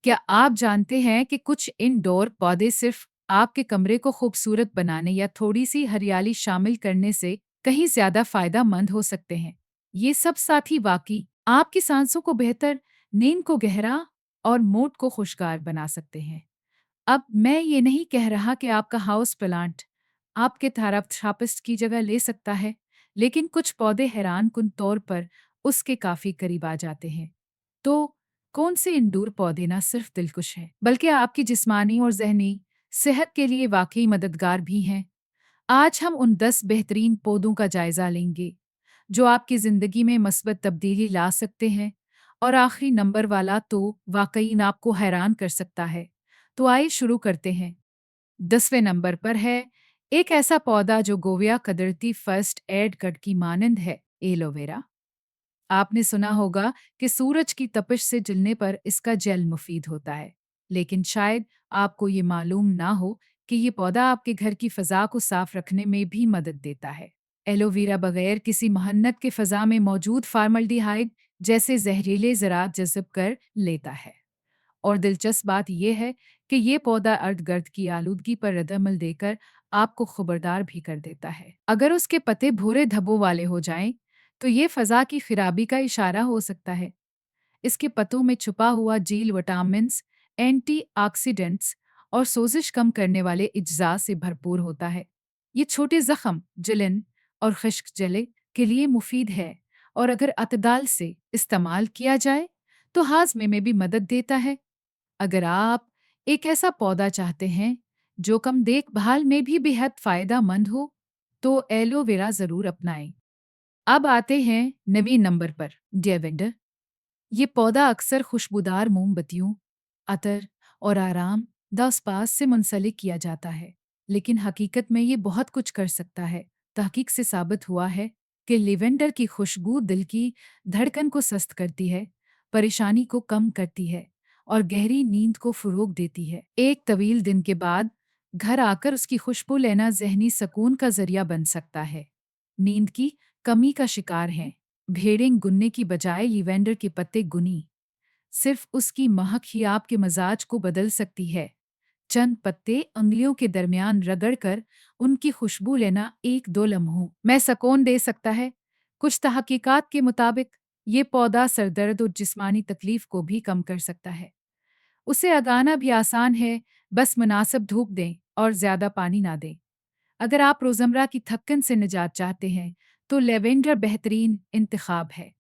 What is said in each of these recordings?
क्या आप जानते हैं कि कुछ इंडोर पौधे सिर्फ आपके कमरे को खूबसूरत बनाने या थोड़ी सी हरियाली शामिल करने से कहीं ज्यादा फायदेमंद हो सकते हैं? ये सब साथी वाकई आपकी सांसों को बेहतर, नींद को गहरा और मूड को खुशगवार बना सकते हैं। अब मैं ये नहीं कह रहा कि आपका हाउस प्लांट आपके थेरापिस्ट की जगह ले सकता है, लेकिन कुछ पौधे हैरानकुन तौर पर उसके काफी करीब आ जाते हैं। तो कौन से इंडोर पौधे न सिर्फ दिलकश हैं, बल्कि आपकी जिस्मानी और जहनी सेहत के लिए वाकई मददगार भी हैं? आज हम उन 10 बेहतरीन पौधों का जायजा लेंगे जो आपकी जिंदगी में मस्बत तब्दीली ला सकते हैं, और आखिरी नंबर वाला तो वाकई आपको हैरान कर सकता है। तो आइए शुरू करते हैं। 10वें नंबर पर है एक ऐसा पौधा जो गोविया कदरती फर्स्ट एड कट की मानंद है, एलोवेरा। आपने सुना होगा कि सूरज की तपिश से जलने पर इसका जेल मुफीद होता है, लेकिन शायद आपको ये मालूम ना हो कि ये पौधा आपके घर की फ़ज़ा को साफ रखने में भी मदद देता है। एलोवेरा बगैर किसी मेहनत के फ़ज़ा में मौजूद फार्मल्डिहाइड जैसे जहरीले ज़रात जज़ब कर लेता है। और दिलचस्प बात यह है कि ये पौधा अर्ध-गर्द की आलूदगी पर रद्द-अमल देकर आपको खबरदार भी कर देता है। अगर उसके पत्ते भूरे धब्बों वाले हो जाएं, तो ये फ़ज़ा की खराबी का इशारा हो सकता है। इसके पत्तों में छुपा हुआ जील विटामिन्स, एंटीऑक्सीडेंट्स और सोजिश कम करने वाले अज्जा से भरपूर होता है। ये छोटे जख्म, जलन और खुश्क जले के लिए मुफीद है, और अगर अतदाल से इस्तेमाल किया जाए तो हाजमे में भी मदद देता है। अगर आप एक ऐसा पौधा चाहते हैं जो कम देखभाल में भी बेहद फायदेमंद हो, तो एलोवेरा जरूर अपनाएं। अब आते हैं 9वें नंबर पर, डेवेंडर। ये पौधा अक्सर खुशबूदार मोमबत्तियों, अतर और आराम दासपास से मुंसलिक किया जाता है, लेकिन हकीकत में ये बहुत कुछ कर सकता है। तहकीक से साबित हुआ है कि लेवेंडर की खुशबू दिल की धड़कन को सस्त करती है, परेशानी को कम करती है और गहरी नींद को फरोग देती है। एक तवील दिन के बाद घर आकर उसकी खुशबू लेना जहनी सुकून का जरिया बन सकता है। नींद की कमी का शिकार हैं, भेड़ें गुनने की बजाय लिवेंडर के पत्ते गुनी। सिर्फ उसकी महक ही आपके मजाज को बदल सकती है। चंद पत्ते अंगुलियों के दरमियान रगड़कर उनकी खुशबू लेना एक दो लम्हों में सुकून दे सकता है। कुछ तहकीकात के मुताबिक ये पौधा सरदर्द और जिस्मानी तकलीफ को भी कम कर सकता है। उसे उगाना भी आसान है, बस मुनासिब धूप दें और ज्यादा पानी ना दें। अगर आप रोजमर्रा की थकन से निजात चाहते हैं, तो लेवेंडर बेहतरीन इंतखाब है।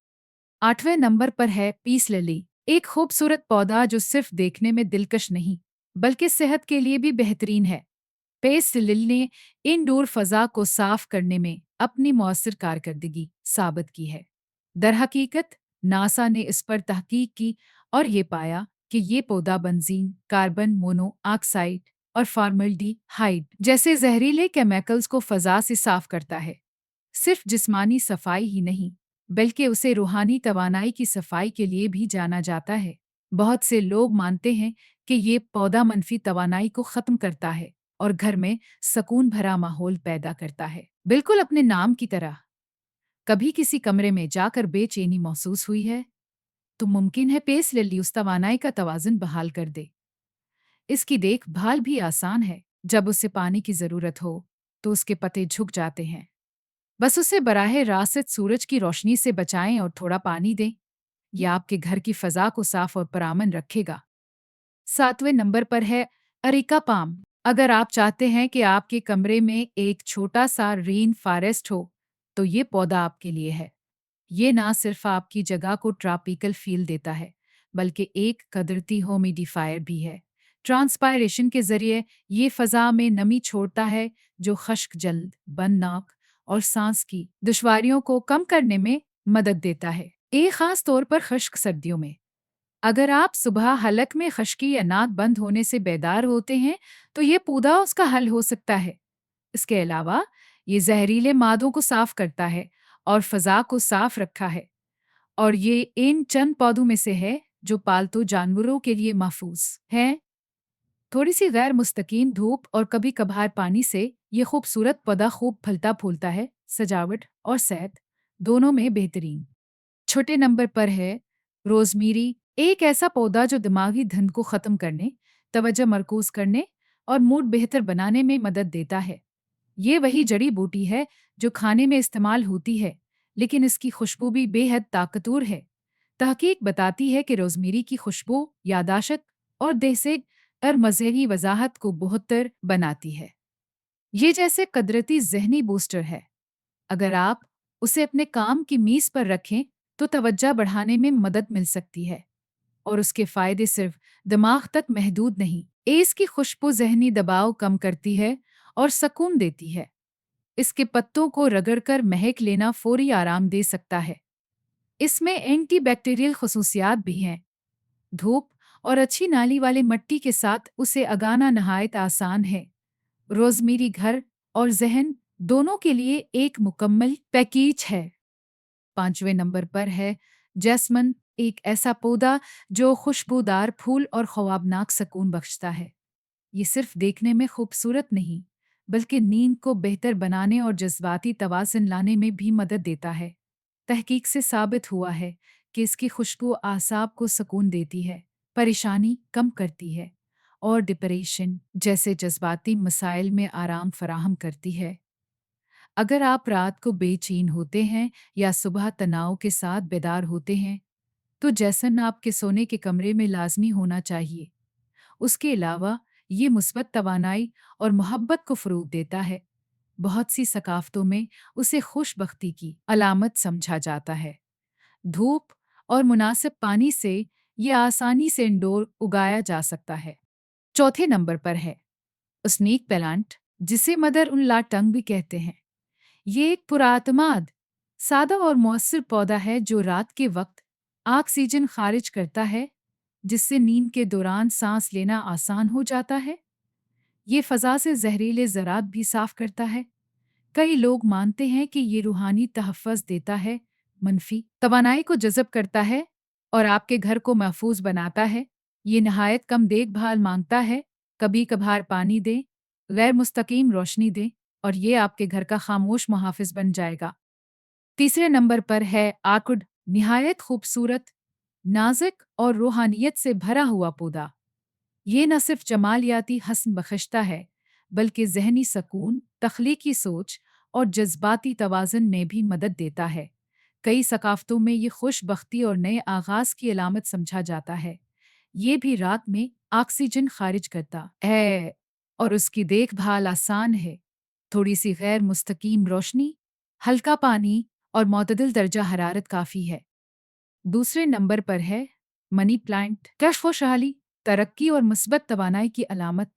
8वें नंबर पर है पीस लिली, एक खूबसूरत पौधा जो सिर्फ देखने में दिलकश नहीं, बल्कि सेहत के लिए भी बेहतरीन है। पीस लिली ने इंडोर फजा को साफ करने में अपनी मौसर कारकर्दगी साबित की है। दरहकीकत नासा ने इस पर तहकीक की और ये पाया कि ये पौधा बेंजीन, कार्बन मोनोऑक्साइड और फॉर्मल्डिहाइड जैसे जहरीले केमिकल्स को फजा से साफ करता है। सिर्फ जिस्मानी सफाई ही नहीं, बल्कि उसे रूहानी तवानाई की सफाई के लिए भी जाना जाता है। बहुत से लोग मानते हैं कि ये पौधा मनफी तवानाई को खत्म करता है और घर में सुकून भरा माहौल पैदा करता है, बिल्कुल अपने नाम की तरह। कभी किसी कमरे में जाकर बेचैनी महसूस हुई है, तो मुमकिन है पेस लिली उस तवानाई का तवाज़ुन बहाल कर दे। इसकी देखभाल भी आसान है। जब उसे पानी की जरूरत हो, तो उसके पत्ते झुक जाते हैं। बस उसे बराह रास्त सूरज की रोशनी से बचाएं और थोड़ा पानी दें। यह आपके घर की फजा को साफ और पुरअमन रखेगा। 7वें नंबर पर है अरेका पाम। अगर आप चाहते हैं कि आपके कमरे में एक छोटा सा रेन फॉरेस्ट हो, तो ये पौधा आपके लिए है। ये ना सिर्फ आपकी जगह को ट्रॉपिकल फील देता है, बल्कि एक कुदरती होमिडिफायर भी है। ट्रांसपायरेशन के जरिए ये फजा में नमी छोड़ता है, जो खश्क, जल्द, बंद नाक और सांस की दुश्वारियों को कम करने में मदद देता है। एक खास तौर पर खुश्क सर्दियों में अगर आप सुबह हलक में खश्की या नाक बंद होने से बेदार होते हैं, तो ये पौधा उसका हल हो सकता है। इसके अलावा ये जहरीले मादों को साफ करता है और फजा को साफ रखा है, और ये इन चंद पौधों में से है जो पालतू जानवरों के लिए महफूज हैं। थोड़ी सी गैर मुस्तकीम धूप और कभी कभार पानी से ये खूबसूरत पौधा खूब फलता फूलता है, सजावट और सेहत दोनों में बेहतरीन। छोटे नंबर पर है रोजमेरी, एक ऐसा पौधा जो दिमागी धुंध को खत्म करने, तवज्जो मरकूज करने और मूड बेहतर बनाने में मदद देता है। ये वही जड़ी बूटी है जो खाने में इस्तेमाल होती है, लेकिन इसकी खुशबू भी बेहद ताकतवर है। तहकीक बताती है कि रोजमेरी की खुशबू यादाश्त और देह से और मज़े की वजाहत को बेहतर बनाती है। ये जैसे कुदरती ज़हनी बूस्टर है। अगर आप उसे अपने काम की मेज़ पर रखें, तो तवज्जो बढ़ाने में मदद मिल सकती है। और उसके फ़ायदे सिर्फ दिमाग तक महदूद नहीं। इसकी खुशबू ज़हनी दबाव कम करती है और सुकून देती है। इसके पत्तों को रगड़कर महक लेना फौरी आराम दे सकता है। इसमें एंटीबैक्टीरियल खसूसियात भी हैं। धूप और अच्छी नाली वाले मिट्टी के साथ उसे उगाना नहायत आसान है। रोज़मेरी घर और ज़हन दोनों के लिए एक मुकम्मल पैकेज है। 5वें नंबर पर है जैस्मिन, एक ऐसा पौधा जो खुशबूदार फूल और ख्वाबनाक सुकून बख्शता है। ये सिर्फ देखने में खूबसूरत नहीं, बल्कि नींद को बेहतर बनाने और जज्बाती तवाज़ुन लाने में भी मदद देता है। तहकीक से साबित हुआ है कि इसकी खुशबू आसाब को सुकून देती है, परेशानी कम करती है और डिप्रेशन जैसे जज्बाती मसाइल में आराम फराहम करती है। अगर आप रात को बेचैन होते हैं या सुबह तनाव के साथ बेदार होते हैं, तो जैसन आपके सोने के कमरे में लाजमी होना चाहिए। उसके अलावा ये मुस्बत तवानाई और मोहब्बत को फ़रोग़ देता है। बहुत सी सकाफ़तों में उसे खुशबख्ती की अलामत समझा जाता है। धूप और मुनासिब पानी से ये आसानी से इंडोर उगाया जा सकता है। चौथे नंबर पर है स्नेक प्लांट, जिसे मदर उन ला टंग भी कहते हैं। ये एक पुरातमाद, सादा और मौसर पौधा है जो रात के वक्त ऑक्सीजन खारिज करता है, जिससे नींद के दौरान सांस लेना आसान हो जाता है। ये फ़ज़ा से जहरीले ज़रात भी साफ करता है। कई लोग मानते हैं कि ये रूहानी तहफ़्फ़ुज़ देता है, मनफी तवानाई को जज़ब करता है और आपके घर को महफूज बनाता है। ये नहायत कम देखभाल मांगता है, कभी कभार पानी दें, गैर मुस्तकीम रोशनी दें और ये आपके घर का खामोश मुहाफ़िज़ बन जाएगा। तीसरे नंबर पर है आर्किड, निहायत खूबसूरत, नाजुक और रूहानियत से भरा हुआ पौधा। ये न सिर्फ जमालियाती हस्न बख्शता है, बल्कि ज़हनी सकून, तख्लीकी सोच और जज्बाती तवाज़ुन में भी मदद देता है। कई सकाफ़तों में ये खुशबख्ती और नए आगाज़ की अलामत समझा जाता है। ये भी रात में ऑक्सीजन खारिज करता है और उसकी देखभाल आसान है। थोड़ी सी गैर मुस्तकीम रोशनी, हल्का पानी और मोतदल दर्जा हरारत काफ़ी है। दूसरे नंबर पर है मनी प्लांट, खुशहाली, तरक्की और मुस्बत तवानाई की अलामत।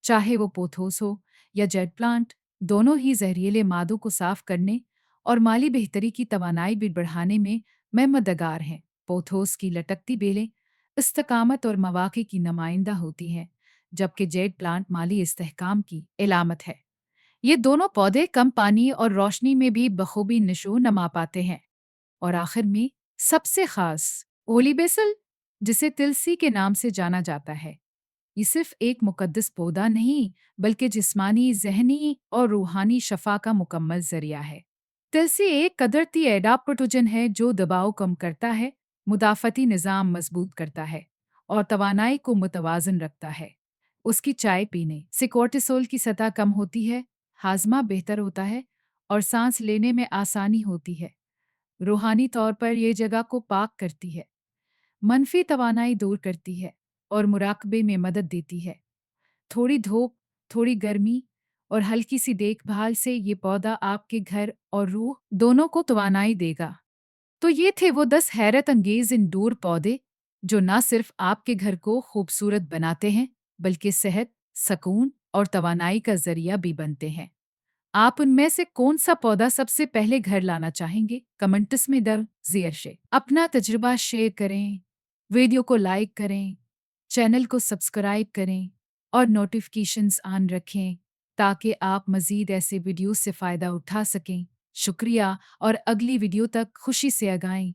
चाहे वो पोथोस हो या जेट प्लांट, दोनों ही जहरीले मादों को साफ करने और माली बेहतरी की तवानाई भी बढ़ाने में मददगार हैं। पोथोस की लटकती बेलें इस्तकामत और मवाक़े की नुमाइंदा होती हैं, जबकि जेट प्लांट माली इस्तेहकाम की अलामत है। ये दोनों पौधे कम पानी और रोशनी में भी बखूबी नशो नमा पाते हैं। और आखिर में सबसे खास ओलिबेसल, जिसे तुलसी के नाम से जाना जाता है। ये सिर्फ एक मुकद्दस पौधा नहीं, बल्कि जिस्मानी, ज़हनी और रूहानी शफा का मुकम्मल ज़रिया है। तुलसी एक कुदरती एडाप्टोजन है जो दबाव कम करता है, मुदाफ़ती निज़ाम मजबूत करता है और तवानाई को मुतवाज़न रखता है। उसकी चाय पीने से कोर्टिसोल की सतह कम होती है, हाजमा बेहतर होता है और सांस लेने में आसानी होती है। रूहानी तौर पर यह जगह को पाक करती है, मनफी तवानाई दूर करती है और मुराकबे में मदद देती है। थोड़ी धूप, थोड़ी गर्मी और हल्की सी देखभाल से ये पौधा आपके घर और रूह दोनों को तवानाई देगा। तो ये थे वो 10 हैरत अंगेज इंडोर पौधे जो न सिर्फ आपके घर को खूबसूरत बनाते हैं, बल्कि सेहत, सुकून और तवानाई का जरिया भी बनते हैं। आप उनमें से कौन सा पौधा सबसे पहले घर लाना चाहेंगे? कमेंट्स में दर्ज शेयर अपना तजुर्बा शेयर करें, वीडियो को लाइक करें, चैनल को सब्सक्राइब करें और नोटिफिकेशंस ऑन रखें ताकि आप मज़ीद ऐसे वीडियो से फ़ायदा उठा सकें। शुक्रिया और अगली वीडियो तक खुशी से आगाएं।